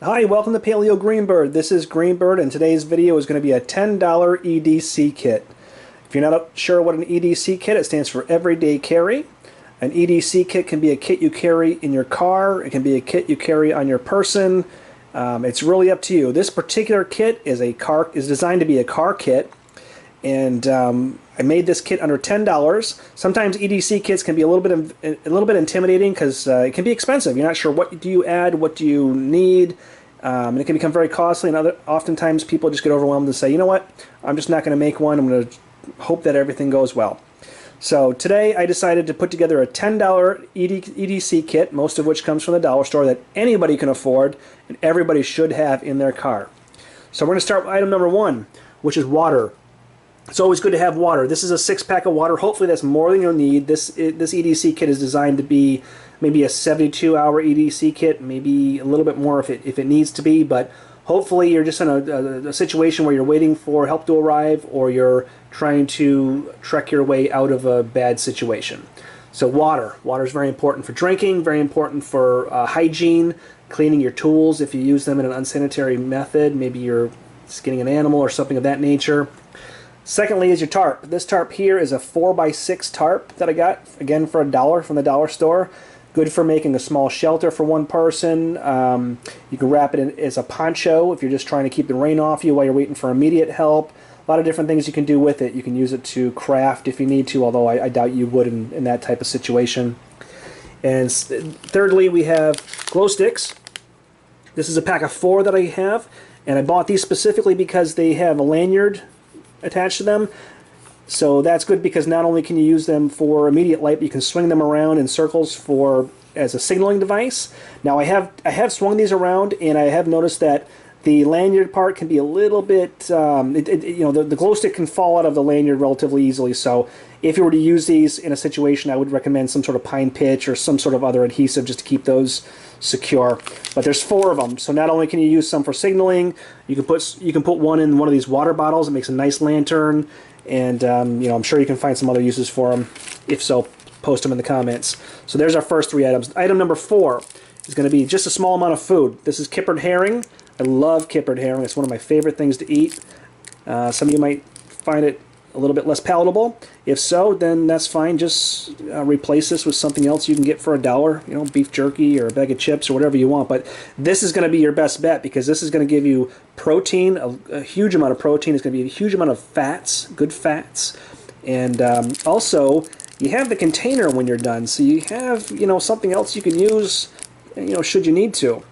Hi, welcome to Paleo Greenbird. This is Greenbird, and today's video is going to be a $10 EDC kit. If you're not sure what an EDC kit, it stands for Everyday Carry. An EDC kit can be a kit you carry in your car. It can be a kit you carry on your person. It's really up to you. This particular kit is designed to be a car kit, and I made this kit under $10. Sometimes EDC kits can be a little bit intimidating because it can be expensive. You're not sure what do you add, what do you need, and it can become very costly. And oftentimes people just get overwhelmed and say, you know what, I'm just not going to make one. I'm going to hope that everything goes well. So today I decided to put together a $10 EDC kit, most of which comes from the dollar store, that anybody can afford and everybody should have in their car. So we're going to start with item number one, which is water. It's always good to have water. This is a 6-pack of water. Hopefully that's more than you'll need. This EDC kit is designed to be maybe a 72-hour EDC kit, maybe a little bit more if it needs to be, but hopefully you're just in a situation where you're waiting for help to arrive, or you're trying to trek your way out of a bad situation. So water. Water is very important for drinking, very important for hygiene, cleaning your tools if you use them in an unsanitary method. Maybe you're skinning an animal or something of that nature. Secondly is your tarp. This tarp here is a 4x6 tarp that I got, again, for $1 from the dollar store. Good for making a small shelter for one person. You can wrap it in as a poncho if you're just trying to keep the rain off you while you're waiting for immediate help. A lot of different things you can do with it. You can use it to craft if you need to, although I doubt you would in that type of situation. And thirdly, we have glow sticks. This is a pack of 4 that I have, and I bought these specifically because they have a lanyard attached to them. So that's good because not only can you use them for immediate light, but you can swing them around in circles as a signaling device. Now I have swung these around, and I have noticed that the lanyard part can be a little bit, the glow stick can fall out of the lanyard relatively easily. So if you were to use these in a situation, I would recommend some sort of pine pitch or some sort of other adhesive just to keep those secure. But there's 4 of them, so not only can you use some for signaling, you can put one in one of these water bottles. It makes a nice lantern, and I'm sure you can find some other uses for them. If so, post them in the comments. So there's our first 3 items. Item number 4 is going to be just a small amount of food. This is Kippered Herring. I love Kippered Herring. It's one of my favorite things to eat. Some of you might find it a little bit less palatable. If so, then that's fine. Just replace this with something else you can get for $1, beef jerky or a bag of chips or whatever you want. But this is going to be your best bet because this is going to give you protein, a huge amount of protein. It's going to be a huge amount of fats, good fats. And also, you have the container when you're done, so you have, something else you can use, should you need to.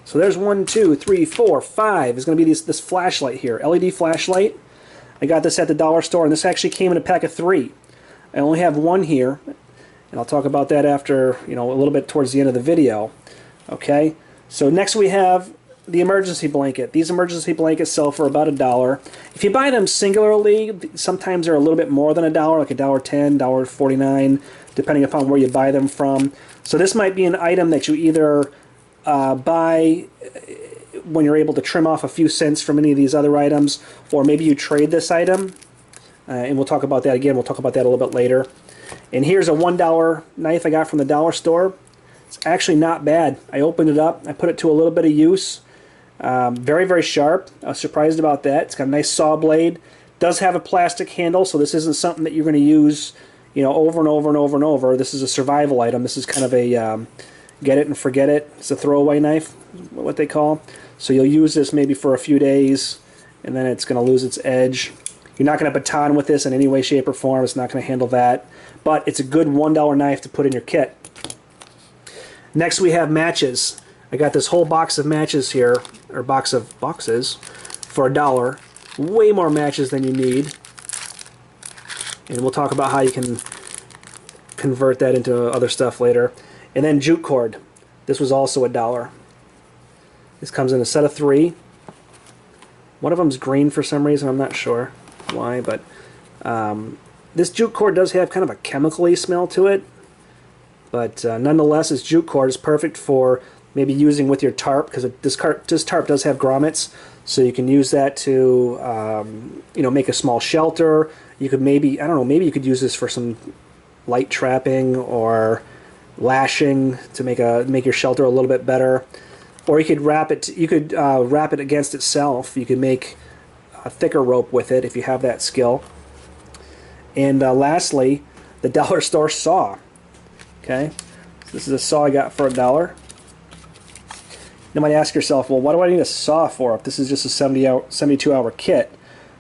So there's 1, 2, 3, 4, 5. There's going to be this flashlight here, LED flashlight. I got this at the dollar store, and this actually came in a pack of 3. I only have 1 here, and I'll talk about that after, a little bit towards the end of the video. Okay, so next we have the emergency blanket. These emergency blankets sell for about $1. If you buy them singularly, sometimes they're a little bit more than $1, like $1.10, $1.49, depending upon where you buy them from. So this might be an item that you either buy when you're able to trim off a few cents from any of these other items, or maybe you trade this item, and we'll talk about that again. We'll talk about that a little bit later. And here's a $1 knife I got from the dollar store. It's actually not bad. I opened it up, I put it to a little bit of use. Very, very sharp. I was surprised about that. It's got a nice saw blade. Does have a plastic handle, so this isn't something that you're going to use over and over and over and over. This is a survival item. This is kind of a get it and forget it. It's a throwaway knife, what they call. So you'll use this maybe for a few days, and then it's going to lose its edge. You're not going to baton with this in any way, shape, or form. It's not going to handle that. But it's a good $1 knife to put in your kit. Next we have matches. I got this whole box of matches here, or box of boxes, for $1. Way more matches than you need. And we'll talk about how you can convert that into other stuff later. And then jute cord. This was also $1. This comes in a set of 3. One of them's green for some reason. I'm not sure why, but this jute cord does have kind of a chemical-y smell to it. But nonetheless, this jute cord is perfect for maybe using with your tarp, because this tarp does have grommets, so you can use that to make a small shelter. You could maybe, I don't know, maybe you could use this for some light trapping, or lashing to make your shelter a little bit better. Or you could wrap it. You could wrap it against itself. You could make a thicker rope with it if you have that skill. And lastly, the dollar store saw. Okay, so this is a saw I got for $1. You might ask yourself, well, what do I need a saw for if this is just a 72-hour kit?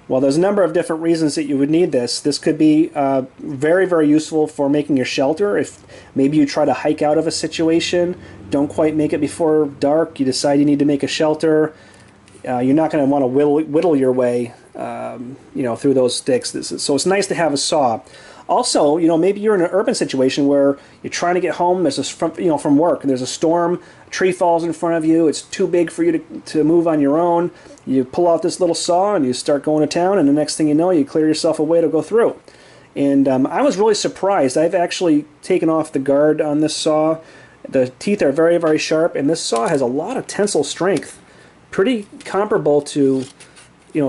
Well, there's a number of different reasons that you would need this. This could be very, very useful for making your shelter. If maybe you try to hike out of a situation, don't quite make it before dark, you decide you need to make a shelter, you're not going to want to whittle your way through those sticks. So it's nice to have a saw. Also, maybe you're in an urban situation where you're trying to get home. There's from work, and there's a storm. A tree falls in front of you. It's too big for you to move on your own. You pull out this little saw and you start going to town, and the next thing you know, you clear yourself a way to go through. And I was really surprised. I've actually taken off the guard on this saw. The teeth are very, very sharp, and this saw has a lot of tensile strength. Pretty comparable to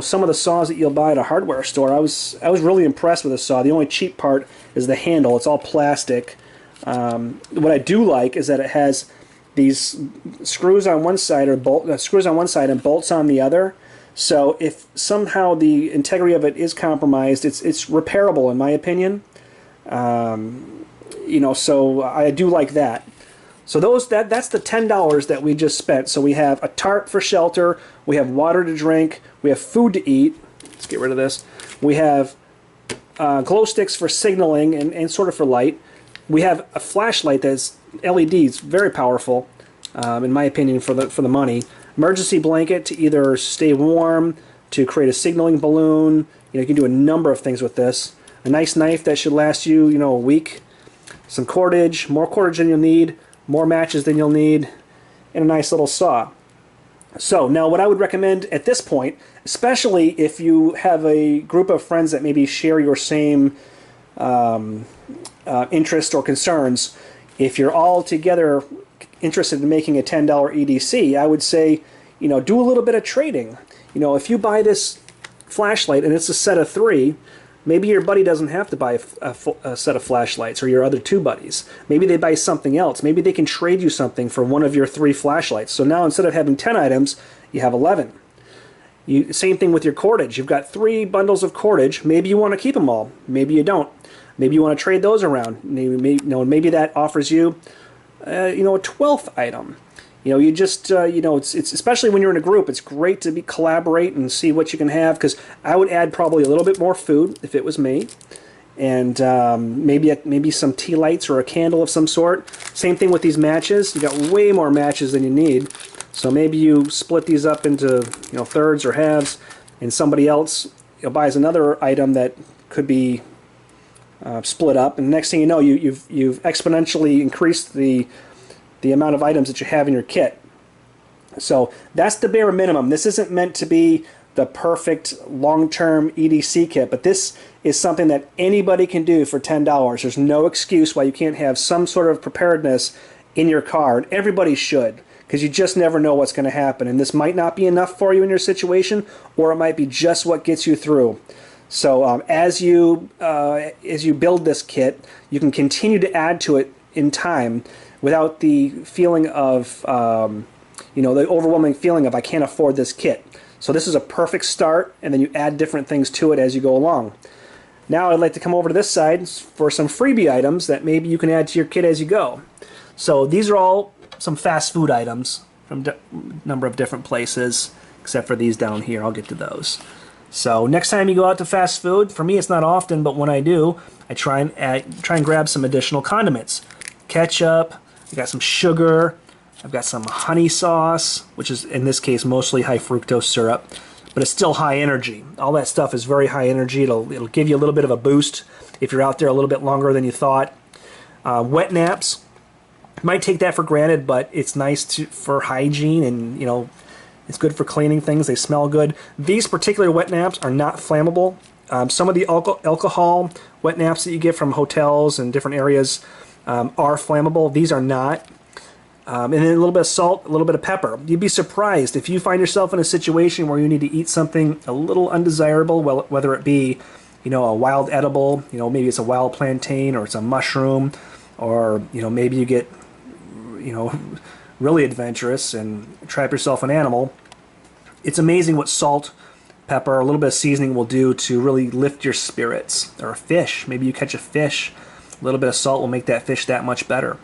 some of the saws that you'll buy at a hardware store. I was really impressed with this saw. The only cheap part is the handle. It's all plastic. What I do like is that it has these screws on one side screws on one side and bolts on the other. So if somehow the integrity of it is compromised, it's repairable in my opinion. So I do like that. So that's the $10 that we just spent. So we have a tarp for shelter, we have water to drink, we have food to eat. Let's get rid of this. We have glow sticks for signaling and sort of for light. We have a flashlight that's LEDs, very powerful, in my opinion, for the money. Emergency blanket to either stay warm, to create a signaling balloon. You can do a number of things with this. A nice knife that should last you, a week. Some cordage, more cordage than you'll need. More matches than you'll need, and a nice little saw. So now what I would recommend at this point, especially if you have a group of friends that maybe share your same interest or concerns, if you're all together interested in making a $10 EDC, I would say, do a little bit of trading. If you buy this flashlight and it's a set of 3, maybe your buddy doesn't have to buy a set of flashlights, or your other 2 buddies. Maybe they buy something else. Maybe they can trade you something for one of your 3 flashlights. So now instead of having 10 items, you have 11. Same thing with your cordage. You've got 3 bundles of cordage. Maybe you want to keep them all. Maybe you don't. Maybe you want to trade those around. Maybe that offers you a 12th item. It's especially when you're in a group, it's great to collaborate and see what you can have, because I would add probably a little bit more food if it was me, and maybe some tea lights or a candle of some sort. Same thing with these matches. You got way more matches than you need, so maybe you split these up into thirds or halves, and somebody else buys another item that could be split up, and next thing you know, you've exponentially increased the amount of items that you have in your kit. So that's the bare minimum. This isn't meant to be the perfect long-term EDC kit, but this is something that anybody can do for $10. There's no excuse why you can't have some sort of preparedness in your car, and everybody should, because you just never know what's going to happen, and this might not be enough for you in your situation, or it might be just what gets you through. So as you build this kit, you can continue to add to it in time without the feeling of, the overwhelming feeling of I can't afford this kit. So this is a perfect start, and then you add different things to it as you go along. Now I'd like to come over to this side for some freebie items that maybe you can add to your kit as you go. So these are all some fast food items from a number of different places, except for these down here. I'll get to those. So next time you go out to fast food, for me it's not often, but when I do, I try and grab some additional condiments. Ketchup, I got some sugar, I've got some honey sauce, which is in this case mostly high fructose syrup, but it's still high energy. All that stuff is very high energy. It'll give you a little bit of a boost if you're out there a little bit longer than you thought. Wet naps, might take that for granted, but it's nice for hygiene, and it's good for cleaning things. They smell good. These particular wet naps are not flammable. Some of the alcohol wet naps that you get from hotels and different areas are flammable. These are not. And then a little bit of salt, a little bit of pepper. You'd be surprised if you find yourself in a situation where you need to eat something a little undesirable, whether it be, a wild edible, maybe it's a wild plantain or it's a mushroom. or maybe you get really adventurous and trap yourself an animal. It's amazing what salt, pepper, a little bit of seasoning will do to really lift your spirits. Or a fish, maybe you catch a fish, a little bit of salt will make that fish that much better.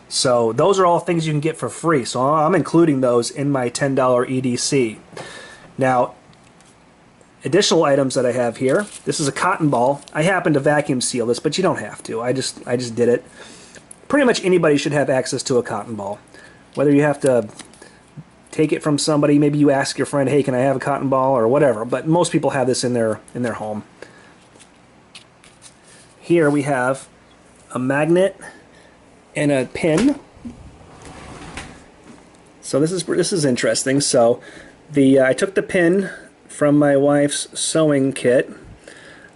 So those are all things you can get for free. So I'm including those in my $10 EDC. Now, additional items that I have here. This is a cotton ball. I happen to vacuum seal this, but you don't have to. I just did it. Pretty much anybody should have access to a cotton ball. Whether you have to take it from somebody, maybe you ask your friend, hey, can I have a cotton ball, or whatever, but most people have this in their home. Here we have a magnet and a pin. So this is interesting. So I took the pin from my wife's sewing kit.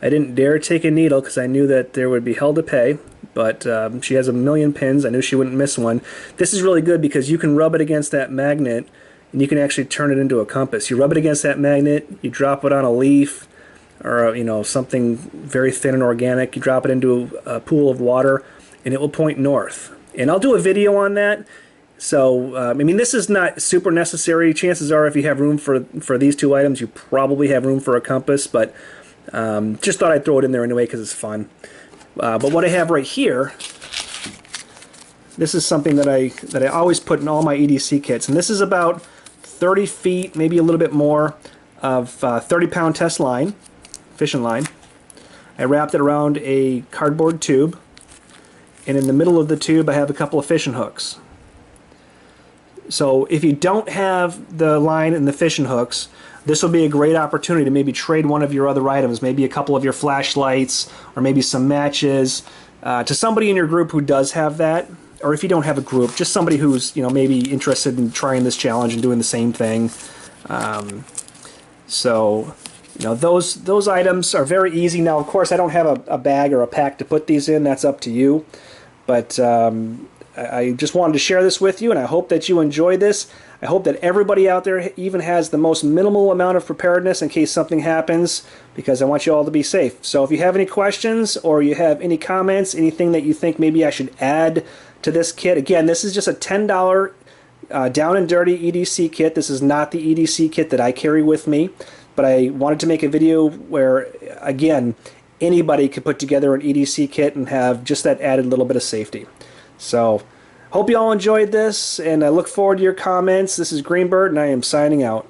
I didn't dare take a needle because I knew that there would be hell to pay, but she has a million pins. I knew she wouldn't miss one. This is really good because you can rub it against that magnet and you can actually turn it into a compass. You rub it against that magnet, you drop it on a leaf or something very thin and organic, you drop it into a pool of water and it will point north. And I'll do a video on that. So, I mean, this is not super necessary. Chances are if you have room for these two items, you probably have room for a compass, but just thought I'd throw it in there anyway because it's fun. But what I have right here, this is something that I always put in all my EDC kits, and this is about 30 feet, maybe a little bit more, of 30-pound test line, fishing line. I wrapped it around a cardboard tube, and in the middle of the tube I have a couple of fishing hooks. So if you don't have the line and the fishing hooks, this will be a great opportunity to maybe trade one of your other items, maybe a couple of your flashlights or maybe some matches, to somebody in your group who does have that. Or if you don't have a group, just somebody who's maybe interested in trying this challenge and doing the same thing. So those items are very easy. Now, of course, I don't have a bag or a pack to put these in. That's up to you. But I just wanted to share this with you, and I hope that you enjoyed this. I hope that everybody out there even has the most minimal amount of preparedness in case something happens, because I want you all to be safe. So if you have any questions or you have any comments, anything that you think maybe I should add to this kit, again, this is just a $10 down and dirty EDC kit. This is not the EDC kit that I carry with me, but I wanted to make a video where, again, anybody could put together an EDC kit and have just that added little bit of safety. So, hope you all enjoyed this, and I look forward to your comments. This is Greenbird, and I am signing out.